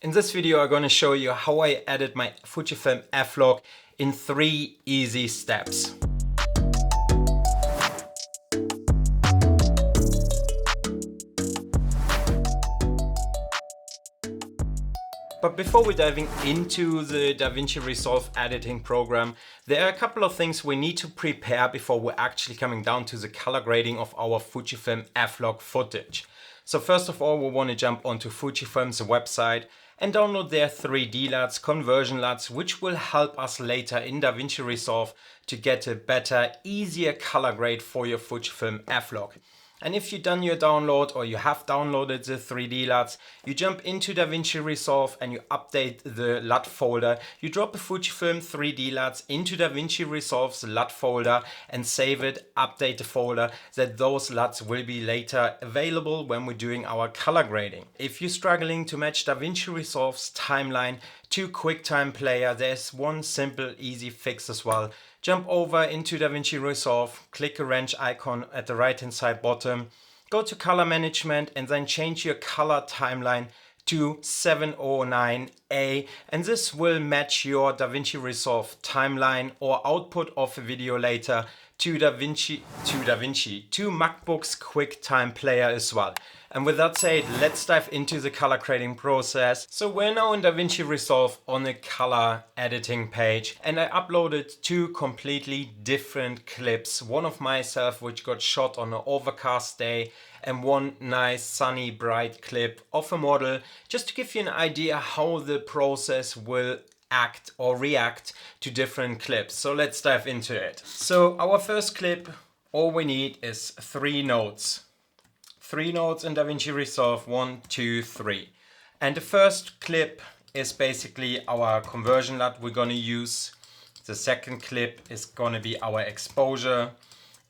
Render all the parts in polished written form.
In this video I'm going to show you how I edit my Fujifilm F-Log in 3 easy steps. But before we're diving into the DaVinci Resolve editing program, there are a couple of things we need to prepare before we're actually coming down to the color grading of our Fujifilm F-Log footage. So first of all, we want to jump onto Fujifilm's website and download their 3D Luts, conversion Luts, which will help us later in DaVinci Resolve to get a better, easier color grade for your Fujifilm F-Log. And if you've done your download or you have downloaded the 3D Luts, you jump into DaVinci Resolve and you update the LUT folder. You drop the Fujifilm 3D Luts into DaVinci Resolve's LUT folder and save it, update the folder, that those LUTs will be later available when we're doing our color grading. If you're struggling to match DaVinci Resolve's timeline to QuickTime Player, there's one simple, easy fix as well. Jump over into DaVinci Resolve, click a wrench icon at the right hand side bottom, go to color management and then change your color timeline to 709A, and this will match your DaVinci Resolve timeline or output of a video later to MacBook's QuickTime Player as well. And with that said, let's dive into the color grading process. So we're now in DaVinci Resolve on the color editing page, and I uploaded 2 completely different clips. One of myself which got shot on an overcast day, and one nice sunny bright clip of a model, just to give you an idea how the process will act or react to different clips. So let's dive into it. So our first clip, all we need is 3 nodes. 3 nodes in DaVinci Resolve, 1, 2, 3. And the first clip is basically our conversion LUT we're going to use. The second clip is going to be our exposure.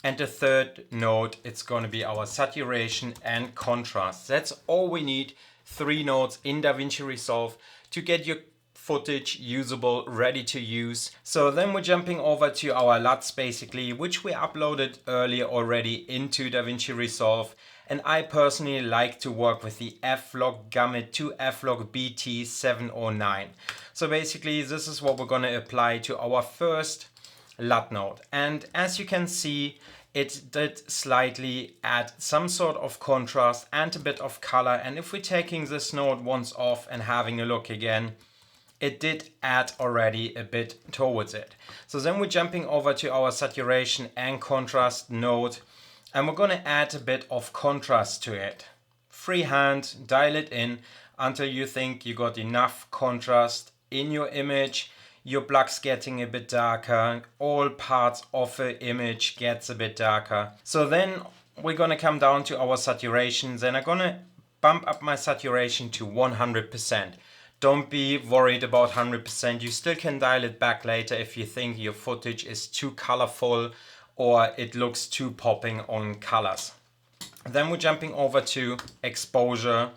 And the third node, it's going to be our saturation and contrast. That's all we need, 3 nodes in DaVinci Resolve to get your footage usable, ready to use. So then we're jumping over to our LUTs basically, which we uploaded earlier already into DaVinci Resolve. And I personally like to work with the F-Log Gamut 2 F-Log BT709. So basically this is what we're going to apply to our first LUT node. And as you can see, it did slightly add some sort of contrast and a bit of color. And if we're taking this node once off and having a look again, it did add already a bit towards it. So then we're jumping over to our saturation and contrast node, and we're going to add a bit of contrast to it. Freehand, dial it in until you think you got enough contrast in your image. Your black's getting a bit darker, all parts of the image gets a bit darker. So then we're going to come down to our saturations, and I'm going to bump up my saturation to 100%. Don't be worried about 100%. You still can dial it back later if you think your footage is too colorful or it looks too popping on colors. Then we're jumping over to exposure,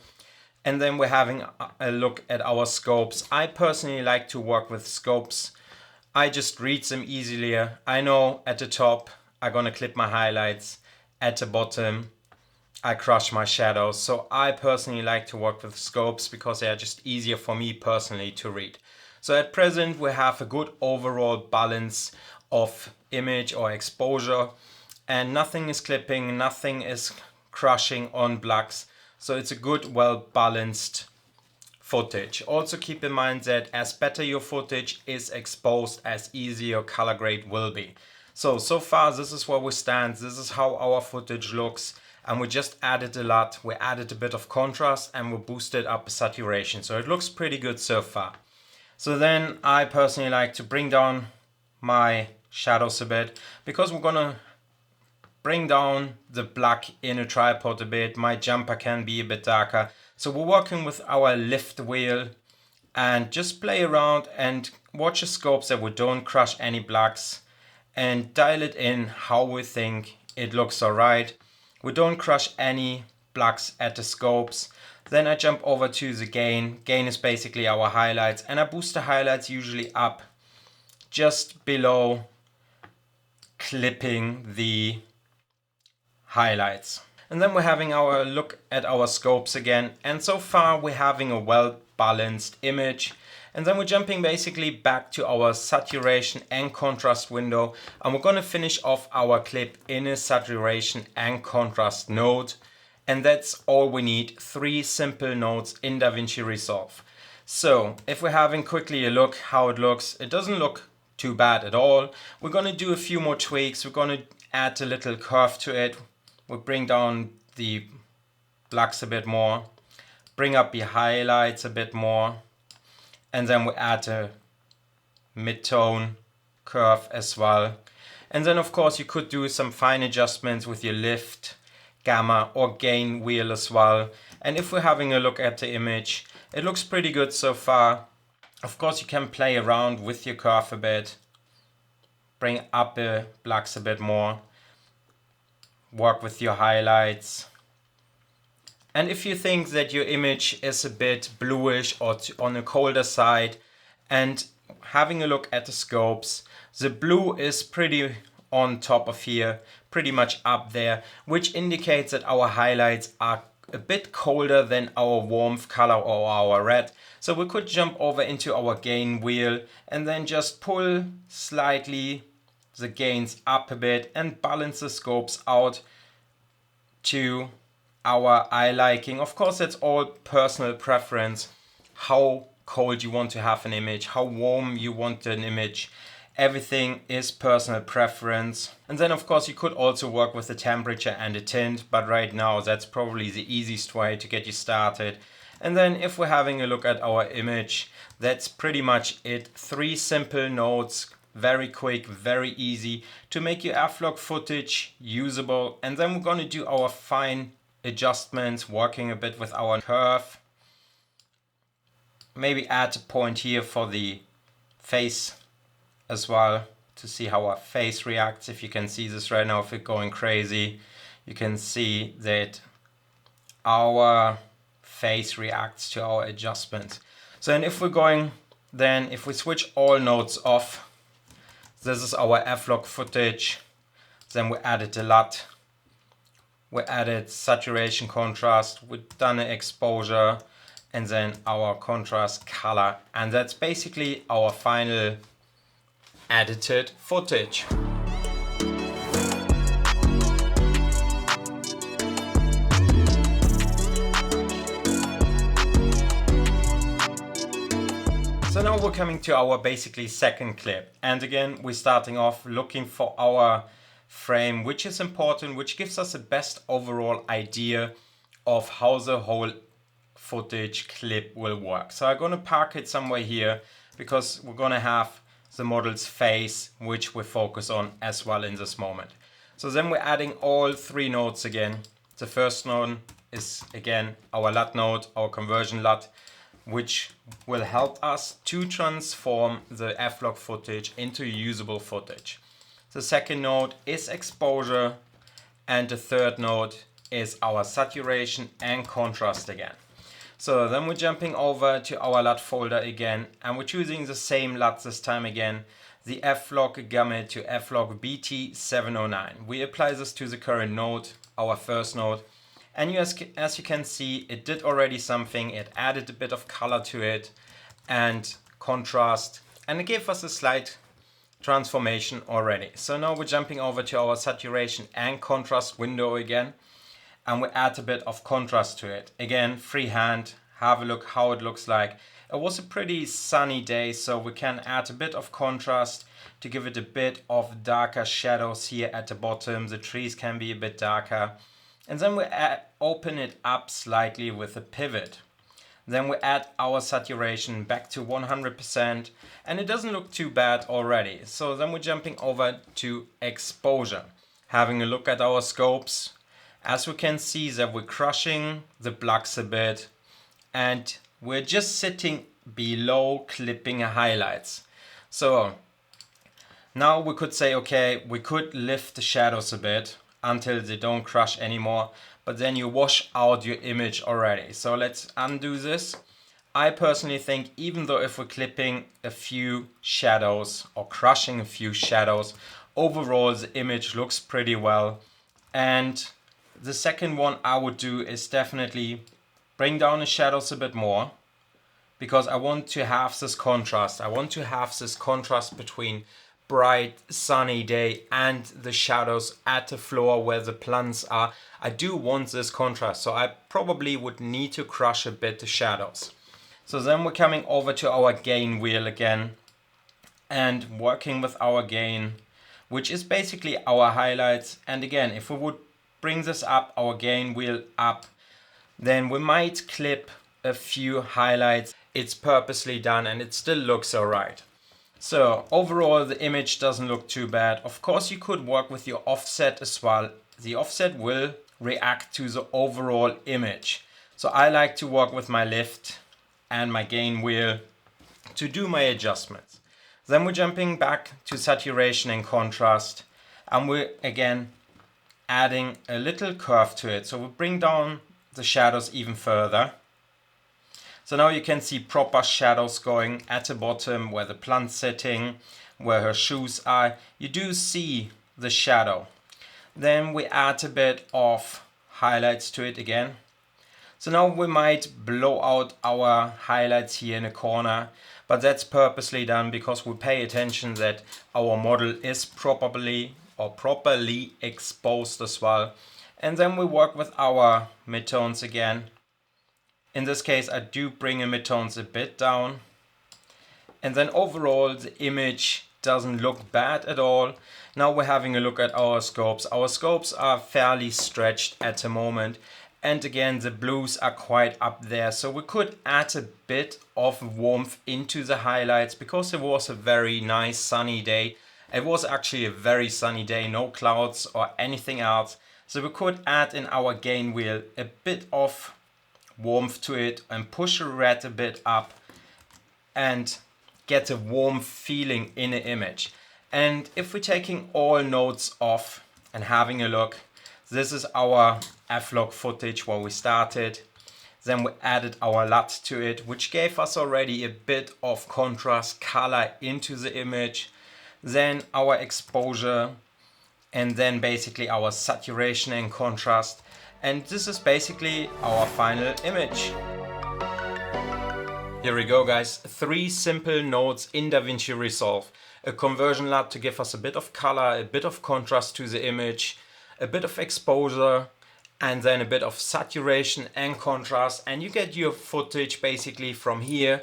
and then we're having a look at our scopes. I personally like to work with scopes. I just read them easily. I know at the top I'm gonna clip my highlights, at the bottom I crush my shadows. So I personally like to work with scopes because they are just easier for me personally to read. So at present we have a good overall balance of image or exposure, and nothing is clipping, nothing is crushing on blacks. So it's a good, well balanced footage. Also keep in mind that as better your footage is exposed, as easier your color grade will be. So far this is where we stand. This is how our footage looks. And we just added a lot. We added a bit of contrast and we boosted up saturation. So it looks pretty good so far. So then I personally like to bring down my shadows a bit, because we're gonna bring down the black in a tripod a bit. My jumper can be a bit darker. So we're working with our lift wheel and just play around and watch the scopes that we don't crush any blacks and dial it in how we think it looks alright. We don't crush any blacks at the scopes. Then I jump over to the gain. Gain is basically our highlights, and I boost the highlights usually up just below clipping the highlights. And then we're having our look at our scopes again, and so far we're having a well balanced image. And then we're jumping basically back to our saturation and contrast window, and we're going to finish off our clip in a saturation and contrast node. And that's all we need, 3 simple nodes in DaVinci Resolve. So if we're having quickly a look how it looks, it doesn't look too bad at all. We're going to do a few more tweaks. We're going to add a little curve to it. We'll bring down the blacks a bit more, bring up the highlights a bit more, and then we add a mid-tone curve as well. And then of course you could do some fine adjustments with your lift, gamma or gain wheel as well. And if we're having a look at the image, it looks pretty good so far. Of course you can play around with your curve a bit, bring up the blacks a bit more, work with your highlights. And if you think that your image is a bit bluish or on a colder side, and having a look at the scopes, the blue is pretty on top of here, pretty much up there, which indicates that our highlights are a bit colder than our warmth color or our red. So we could jump over into our gain wheel and then just pull slightly the gains up a bit and balance the scopes out to our eye liking. Of course, that's all personal preference, how cold you want to have an image, how warm you want an image. Everything is personal preference. And then of course you could also work with the temperature and the tint, but right now that's probably the easiest way to get you started. And then if we're having a look at our image, that's pretty much it. 3 simple nodes, very quick, very easy to make your f-log footage usable. And then we're going to do our fine adjustments, working a bit with our curve. Maybe add a point here for the face as well to see how our face reacts. If you can see this right now, if it's going crazy, you can see that our face reacts to our adjustments. So and if we're going, then if we switch all nodes off, this is our f-log footage. Then we added a LUT, we added saturation, contrast, we've done an exposure, and then our contrast color. And that's basically our final edited footage. So now we're coming to our basically second clip, and again we're starting off looking for our frame, which is important, which gives us the best overall idea of how the whole footage clip will work. So I'm going to park it somewhere here because we're going to have the model's face, which we focus on as well in this moment. So then we're adding all 3 nodes again. The first node is again our LUT node, our conversion LUT, which will help us to transform the f-log footage into usable footage. The second node is exposure, and the third node is our saturation and contrast again. So then we're jumping over to our LUT folder again, and we're choosing the same LUT this time again, the f-log gamut to f-log BT709. We apply this to the current node, our first node, and as you can see, it did already something. It added a bit of color to it and contrast, and it gave us a slight transformation already. So now we're jumping over to our saturation and contrast window again, and we add a bit of contrast to it. Again, freehand, have a look how it looks like. It was a pretty sunny day, so we can add a bit of contrast to give it a bit of darker shadows here at the bottom. The trees can be a bit darker. And then we open it up slightly with a pivot. Then we add our saturation back to 100%, and it doesn't look too bad already. So then we're jumping over to exposure, having a look at our scopes. As we can see that we're crushing the blacks a bit, and we're just sitting below clipping highlights. So now we could say, okay, we could lift the shadows a bit until they don't crush anymore, but then you wash out your image already. So let's undo this. I personally think even though if we're clipping a few shadows or crushing a few shadows, overall the image looks pretty well. And the second one I would do is definitely bring down the shadows a bit more, because I want to have this contrast. I want to have this contrast between bright sunny day and the shadows at the floor where the plants are. I do want this contrast, so I probably would need to crush a bit the shadows. So then we're coming over to our gain wheel again and working with our gain, which is basically our highlights. And again, if we would bring this up, our gain wheel up, then we might clip a few highlights. It's purposely done and it still looks alright. So overall the image doesn't look too bad. Of course you could work with your offset as well. The offset will react to the overall image. So I like to work with my lift and my gain wheel to do my adjustments. Then we're jumping back to saturation and contrast, and we're again adding a little curve to it. So we'll bring down the shadows even further. So now you can see proper shadows going at the bottom where the plant's sitting, where her shoes are. You do see the shadow. Then we add a bit of highlights to it again. So now we might blow out our highlights here in a corner, but that's purposely done because we pay attention that our model is properly exposed as well. And then we work with our midtones again. In this case I do bring the midtones a bit down. And then overall the image doesn't look bad at all. Now we're having a look at our scopes. Our scopes are fairly stretched at the moment. And again, the blues are quite up there. So we could add a bit of warmth into the highlights because it was a very nice sunny day. It was actually a very sunny day, no clouds or anything else. So we could add in our gain wheel a bit of warmth to it and push the red a bit up and get a warm feeling in the image. And if we're taking all nodes off and having a look, this is our F-log footage where we started. Then we added our Luts to it, which gave us already a bit of contrast color into the image. Then our exposure, and then basically our saturation and contrast. And this is basically our final image. Here we go, guys. 3 simple nodes in DaVinci Resolve. A conversion LUT to give us a bit of color, a bit of contrast to the image, a bit of exposure, and then a bit of saturation and contrast, and you get your footage basically from here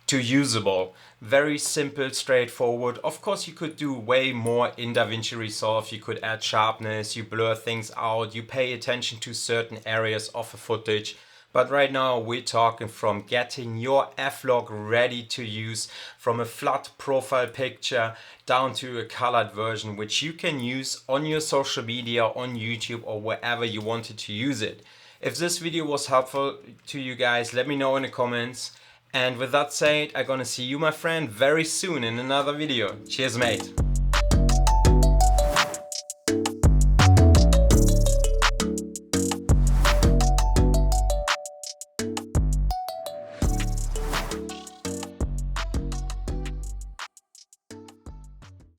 to usable. Very simple, straightforward. Of course you could do way more in DaVinci Resolve. You could add sharpness, you blur things out, you pay attention to certain areas of a footage. But right now we're talking from getting your F-log ready to use, from a flat profile picture down to a colored version, which you can use on your social media, on YouTube, or wherever you wanted to use it. If this video was helpful to you guys, let me know in the comments. And with that said, I'm gonna see you, my friend, very soon in another video. Cheers, mate.